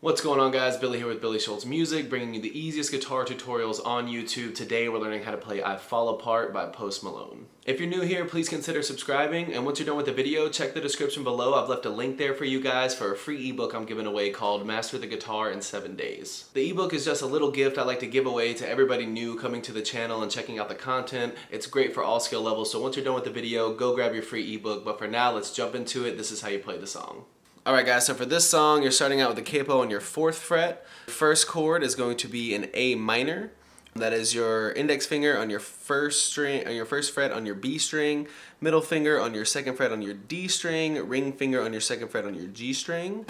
What's going on, guys? Billy here with Billy Schultz Music, bringing you the easiest guitar tutorials on YouTube. Today we're learning how to play I Fall Apart by Malone. If you're new here, please consider subscribing, and once you're done with the video, check the description below. I've left a link there for you guys for a free ebook I'm giving away called Master the Guitar in 7 Days. The ebook is just a little gift I like to give away to everybody new coming to the channel and checking out the content. It's great for all skill levels, so once you're done with the video, go grab your free ebook. But for now, let's jump into it. This is how you play the song. Alright guys, so for this song, you're starting out with the capo on your 4th fret. First chord is going to be an A minor. That is your index finger on your first fret on your B string, middle finger on your 2nd fret on your D string, ring finger on your 2nd fret on your G string.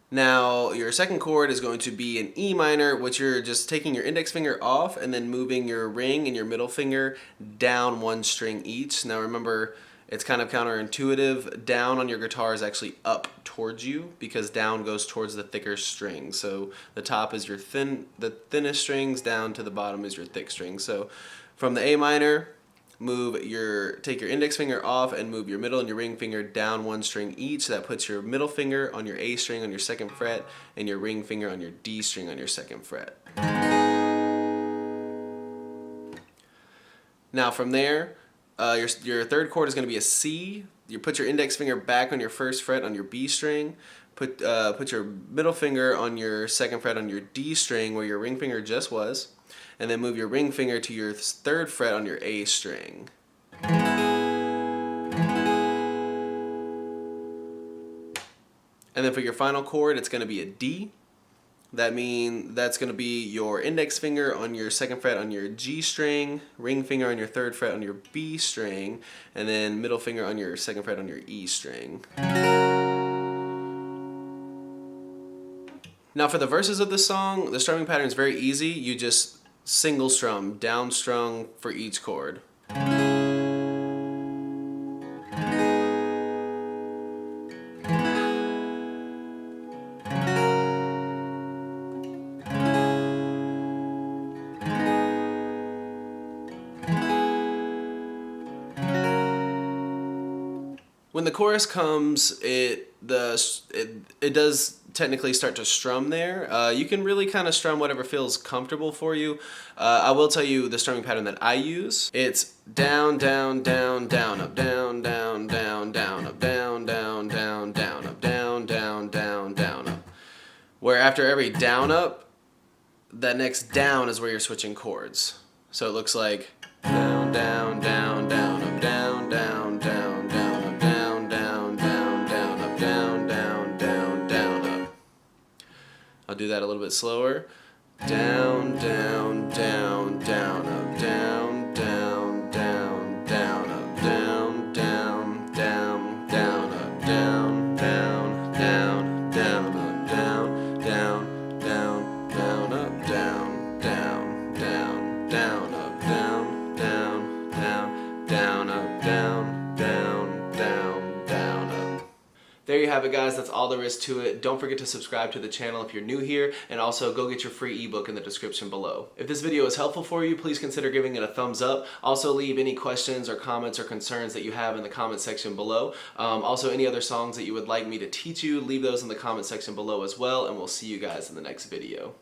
Now, your 2nd chord is going to be an E minor, which you're just taking your index finger off and then moving your ring and your middle finger down 1 string each. Now remember, it's kind of counterintuitive. Down on your guitar is actually up towards you because down goes towards the thicker strings. So the top is the thinnest strings, down to the bottom is your thick strings. So from the A minor, take your index finger off and move your middle and your ring finger down 1 string each. That puts your middle finger on your A string on your 2nd fret and your ring finger on your D string on your 2nd fret. Now from there, your 3rd chord is going to be a C. You put your index finger back on your 1st fret on your B string. Put your middle finger on your 2nd fret on your D string where your ring finger just was. And then move your ring finger to your 3rd fret on your A string. And then for your final chord, it's going to be a D. That's going to be your index finger on your 2nd fret on your G string, ring finger on your 3rd fret on your B string, and then middle finger on your 2nd fret on your E string. Now for the verses of this song, the strumming pattern is very easy. You just single strum, down strung for each chord. When the chorus comes, it does technically start to strum there. You can really kind of strum whatever feels comfortable for you. I will tell you the strumming pattern that I use. It's down, down, down, down, up, down, down, down, down, up, down, down, down, down, up, down, down, down, down, up. Where after every down, up, that next down is where you're switching chords. So it looks like down, down, down, down, up, down, down, down, down. I'll do that a little bit slower. Down, down, down, down, up, down, down, down, down, up, down, down, down, down, up, down, down, down, down, up, down, down, down, down, up, down, down, down, down, up, down, down, down, down, up, down, down, down, down, up. There you have it, guys. That's all there is to it. Don't forget to subscribe to the channel if you're new here, and also go get your free ebook in the description below. If this video is helpful for you, please consider giving it a thumbs up. Also leave any questions or comments or concerns that you have in the comment section below. Also any other songs that you would like me to teach you, leave those in the comment section below as well, and we'll see you guys in the next video.